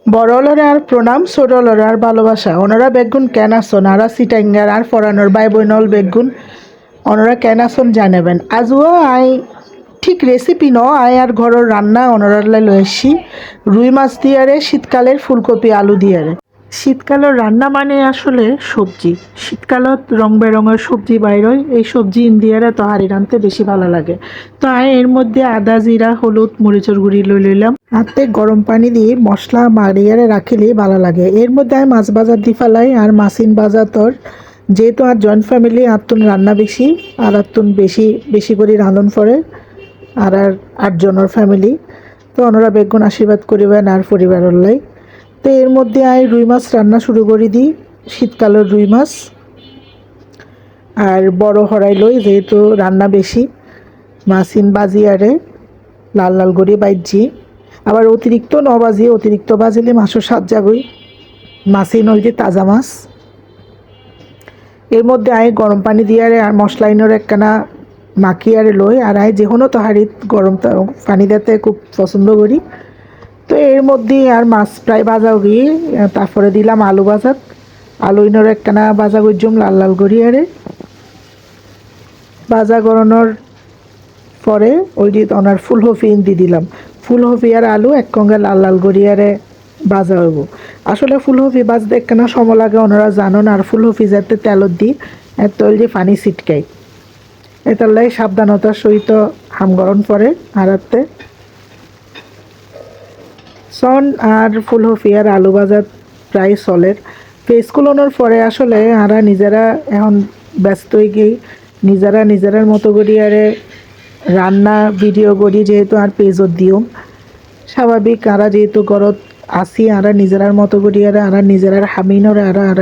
বড়লরে আর প্রণাম, ছোটলরে আর ভালোবাসা। ওনারা বেগুন কেন আসন আর সিটাঙ্গার আর ফরানোর বাই বইনল বেগুন ওনারা কেন আসন জানাবেন। আজও আই ঠিক রেসিপি ন আই আর ঘরের রান্না ওনারালে লয়েছি রুই মাছ দিয়ারে শীতকালের ফুলকপি আলু দিয়ারে। শীতকালের রান্না মানে আসলে সবজি। শীতকালত রং বেরঙের সবজি বাইরয়, এই সবজি ইন্ডিয়ারে তহারি রাঁধতে বেশি ভালো লাগে। তো আমি এর মধ্যে আদা জিরা হলুদ মরিচের গুঁড়ি লইলাম, হাতে গরম পানি দিয়ে মশলা মারিয়ারে রাখিলে ভালো লাগে। এর মধ্যে আমি মাছ বাজার দি ফেলাই আর মাছিন বাজার তোর যেহেতু আর জয়েন্ট ফ্যামিলি আত্মন রান্না বেশি আর আত্মন বেশি বেশি করে রাঁধন করে আর আর আটজনের ফ্যামিলি। তো ওনারা বেগুন আশীর্বাদ করিবেন আর পরিবারের লাই। তো এর মধ্যে আমি রুই মাছ রান্না শুরু করে দিই, শীতকালের রুই মাছ। আর বড় হরাই লই যেহেতু রান্না বেশি, মাছিন বাজি আরে লাল লাল করে বাইজি। আবার অতিরিক্ত ন বাজিয়ে অতিরিক্ত বাজিলে মাছও স্বাদ জাগই। মাছিন ওই যে তাজা মাছ। এর মধ্যে আই গরম পানি দিয়ে আর মশলা ইনোর একখানা মাখিয়ে আরে লই। আর আই যে কোনো তহারিত গরম পানি দিতে খুব পছন্দ করি। তো এর মধ্যে আর মাছ প্রায় ভাজা গিয়ে তারপরে দিলাম আলু ভাজাত। আলু ইনোর একখানা ভাজা করছুম লাল লাল করি আরে ভাজা গড়ানোর পরে ওই যে ওনার ফুলকপি দিয়ে দিলাম। ফুলকপি আর আলু একসঙ্গে লাল লাল করি আরে ভাজা হইব। আসলে ফুলকপি ভাজতে একখানা সময় লাগে ওনারা জানুন। আর ফুলকপি যাতে তেলত দিই এত যে পানি ছিটকাই, এটার লাই সাবধানতার সহিত হাম গরম পরে হারাতে সন। আর ফুলকপি আর আলু ভাজা প্রায় চলের স্কুলনোর পরে আসলে আরা নিজেরা এখন ব্যস্ত হয়ে গিয়ে নিজেরার মতো করি আরে রান্না ভিডিও করি যেহেতু আর পেজত দিও স্বাভাবিক। আরা যেহেতু ঘরত আসি আরা নিজেরার মতো করি আরা নিজেরার হামিনরে আর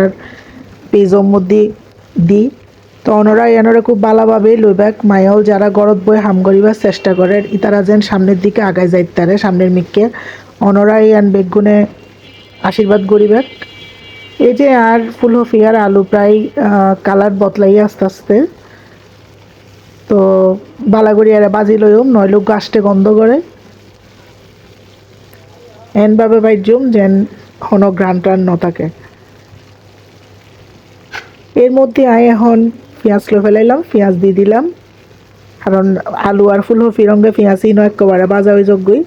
পেজর মধ্যে দিই। তো ওনারা এনারা খুব ভালোভাবে লইবাক মায়াও যারা গরত বই হাম করিবার চেষ্টা করে ইতারা যেন সামনের দিকে আগায় যাইতারে সামনের মিককে অনরাই আন বেগুনে আশীর্বাদ করিবাক। এই যে আর ফুলকপি আর আলু প্রায় কালার বদলাই আস্তে আস্তে। তো বালাগুড়ি আর বাজি লইম নইলে গাছটে গন্ধ করে এনভাবে বাইজুম যেন হন গ্রান টান ন থাকে। এর মধ্যে আই এখন পেঁয়াজ লো ফেলাইলাম, পেঁয়াজ দিয়ে দিলাম কারণ আলু আর ফুলকপি রঙে পেঁয়াজই নয় একেবারে বাজা ওই যোগ্যই।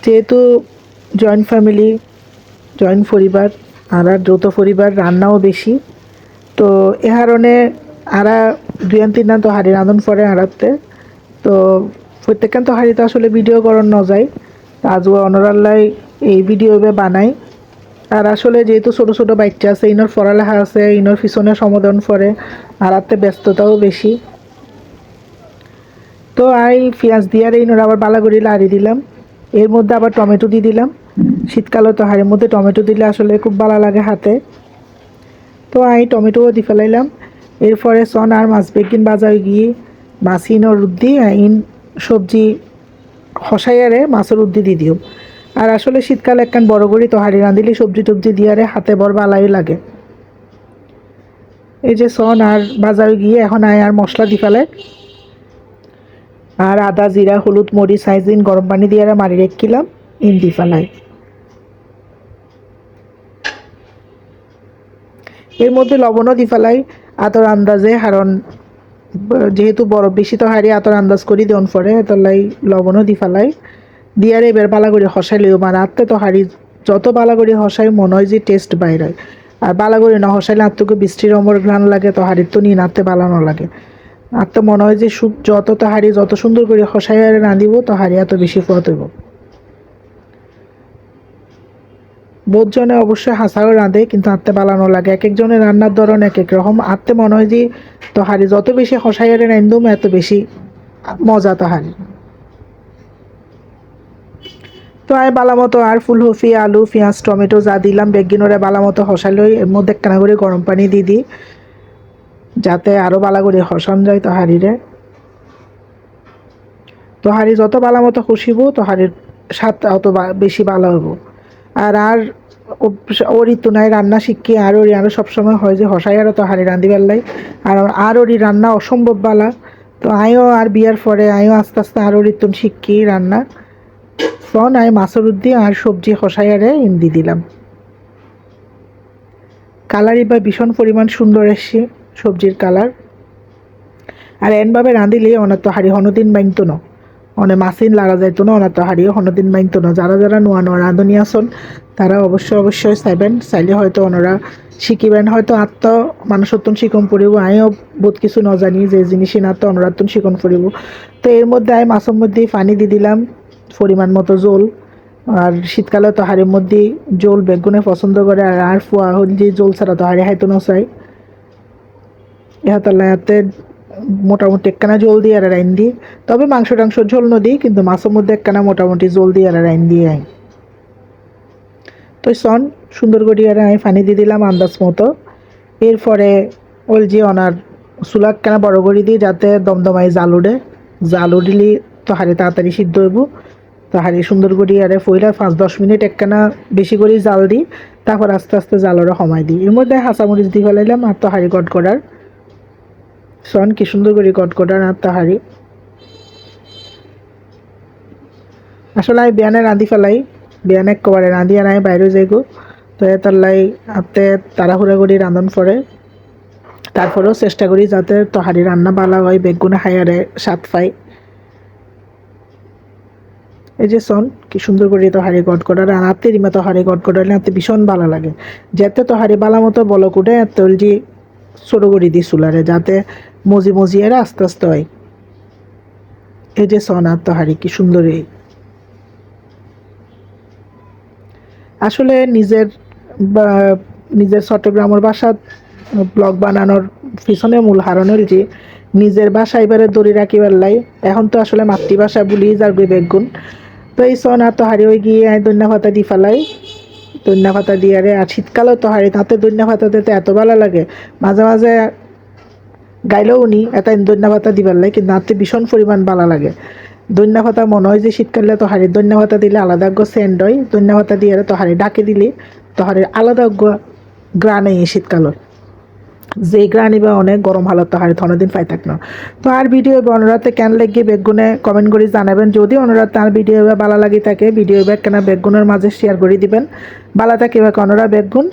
যেহেতু জয়েন্ট ফ্যামিলি জয়েন্ট পরিবার আর যৌথ পরিবার রান্নাও বেশি, তো এ কারণে আরা দুই তিন তো হাড়ি রাঁধন পরে আড়াতে। তো প্রত্যেকখান তো হাড়িতে আসলে ভিডিও করার ন যায়, আজও অনরাল্লাই এই ভিডিও বানাই। আর আসলে যেহেতু ছোটো ছোটো বাচ্চা আছে ইনোর পড়ালেখা আছে ইনোর পিছনে সমাধান করে আর আত্মে ব্যস্ততাও বেশি। তো আই পেঁয়াজ দিয়ে আর ইনোর আবার বালাগুড়ি লাড়ি দিলাম। এর মধ্যে আবার টমেটো দিয়ে দিলাম। শীতকালে তো হাড়ির মধ্যে টমেটো দিলে আসলে খুব ভালো লাগে হাতে। তো আই টমেটোও দিয়ে ফেলাইলাম। এরপরে সন আর মাছ বেগিন বাজার গিয়ে মাছ ইনোর উদ্দি ইন সবজি হসাইয়ারে মাছের উদ্দি দিয়ে দিও। আর আসলে শীতকালে একখান বড় করি তো হাড়ি রাঁধিলে সবজি টবজি দিয়ারে হাতে বড় বালাই লাগে। এই যে সন আর বাজার গিয়ে এখন আয় আর মশলা দি ফেলে আর আদা জিরা হলুদ মরিচ সাইজিন গরম পানি দিয়ে মারি রেখছিলাম ইন দি ফেলাই। এর মধ্যে লবণও দি ফেলাই আতর আন্দাজে, কারণ যেহেতু বরফ বেশি তো হারি আতর আন্দাজ করি দেন পরে তাই লবণও দি ফেলাই দিয়ার এবার বালাগুড়ি হসাইলেও মানে আত্মে তো হারি যত বালাগুড়ি হসাই মনে হয় যে টেস্ট বাইর হয়। আর বালাগুড়ি না হসাইলে আত্মকে বৃষ্টির অমর ঘ্রাণ লাগে তো হাড়ির তো নিয়ে নাড়তে বালানো লাগে। আর তো মনে হয় যে যত তো হাড়ি যত সুন্দর করে হসাই আর রাঁধিব তো হাড়ি এত বেশি ফত হইব। বহুজনে অবশ্যই হাসাও রাঁধে কিন্তু আত্মে বালানো লাগে, এক একজনের রান্নার ধরন এক এক রকম। আত্মে মনে হয় যে তো হাড়ি যত বেশি হসাই আর রাঁধুম এত বেশি মজা তো হাড়ি। তো আমি বালামতো আর ফুলকপি আলু পেঁয়াজ টমেটো যা দিলাম বেগিনরে বালামতো হসাইলই এর মধ্যে একখানা করে গরম পানি দিয়ে দিই যাতে আরও বালা করে হসান যায় তো হাড়িরে। তো হাড়ি যত বালামতো খুশিব তো হাড়ির স্বাদটা অত বেশি ভালো হইব। আর ওর তো নাই রান্না শিখি আর ওরি আরও সবসময় হয় যে হসাই আরও তো হাড়ি রাঁধি পারলাই আর ওরি রান্না অসম্ভব বালা। তো আইও আর বিয়ার পরে আইও আস্তে আস্তে আর ওর শিখি রান্না। সন আই মাছের উদ্দি আর সবজি খসাইয়ারে ইন্দি দিলাম। কালার এবার ভীষণ পরিমাণ সুন্দর এসছে সবজির কালার। আর এনভাবে রাঁধিলে অনেক তো হাড়ি হনদিন বাইনত না, অনেক মাসিন লাড়া যাইতো না, অনেক তো হাড়িও হনদিন বাইনত না। যারা যারা নোয়া নোয়া রাঁধুনি আসন তারা অবশ্যই চাইবেন, চাইলে হয়তো ওনারা শিখিবেন, হয়তো আত্ম মানুষত্বন শিকন পড়িব। আমিও বহুত কিছু ন জানি যে জিনিসই না তো অনরাত্তন শিকন পড়িব। তো এর মধ্যে আমি মাছের মধ্যে পানি দিয়ে দিলাম পরিমাণ মতো জোল। আর শীতকালে তো হাড়ির মধ্যে জোল বেগুনে পছন্দ করে, আর ফুয়া হল যে জোল ছাড়া তো হাড়ি হাইতো না চাই। ইহাতে মোটামুটি একখানা জল দিয়ে আর রাইন দিই, তবে মাংস টাংস ঝোল ন দিই, কিন্তু মাছের মধ্যে একখানা মোটামুটি জল দিয়ে আর রাইন দিয়ে আই। তো সন সুন্দর করে আর আমি পানি দিয়ে দিলাম আন্দাজ মতো। এরপরে ওল যে অনার চুলাক কেনা বড় করে দিই যাতে দমদমাই জাল উঠে, জাল উঠলি তো হাড়ি তাড়াতাড়ি সিদ্ধ হইব। তো হাড়ি সুন্দর করে আরে ফইলা 5-10 মিনিট একখানা বেশি করে জাল দিই, তারপর আস্তে আস্তে জালরে সময় দিই। এর মধ্যে হাঁচামরিচ দিয়ে ফেলাইলাম আর তো হাড়ি কট করার সন কি সুন্দর করে কট করার আর তো হাড়ি। আসলে আমি বিয়ানে রাঁধি ফেলাই, বিয়ানে একবারে রাঁধি আর আমি বাইরে যাইগো। তো তার লাই হাতে তাড়াহুড়া করে রাঁধন পরে, তারপরেও চেষ্টা করি যাতে তহারি রান্না ভালো হয়, বেগুনে হায়ারে স্বাদ পাই। এই যে সন কি সুন্দর করে তহারি গট করার আর হাতে রিমা তহারি গট করালে হাতে ভীষণ ভালো লাগে। যাতে তহারি বালা মতো বলক উঠে তলজি ছোট করে দিই চুলারে, যাতে মজি মজি এর আস্তে আস্তে হয়। এই যে সন আর তহারি কি সুন্দর। এই আসলে নিজের চট্টগ্রামের বাসাত ব্লগ বানানোর পিছনে মূল কারণ হল যে নিজের ভাষা এবারে ধরে রাখিবার লাই। এখন তো আসলে মাতৃভাষা বলি যার বেগুন। তো এই সন আর তো হারি হয়ে গিয়ে আমি ধন্যা পাতা দি ফেলাই, ধন্যা পাতা দিয়ে আরে আর শীতকালেও তো হারি তাতে ধন্যা পাতা দিতে এত ভালো লাগে। মাঝে মাঝে গাইলেও নি এটা ধন্যা পাতা দিবার লাই, কিন্তু নাতে ভীষণ পরিমাণ ভালো লাগে। ধন্যা পাতা মনে হয় যে শীতকালে তো হাড়ি ধন্যা পাতা দিলে আলাদা সেন্ড হয়, ধন্যা পাতা দিয়ে তো হাড়ি ডাকে দিলে তো হাড়ির আলাদা গ্রান এই শীতকালের যে গ্রান বা অনেক গরম হালত তো হাড়ি দিন পাই থাক না। তো আর ভিডিও অনুরাতে কেন লেগে বেগুনে কমেন্ট করে জানাবেন। যদি অনুরাতে আর ভিডিও ভালো লাগি থাকে ভিডিও কেন বেগুনের মাঝে শেয়ার করে দিবেন। ভালো থাকে এবার অনুরা বেগুন।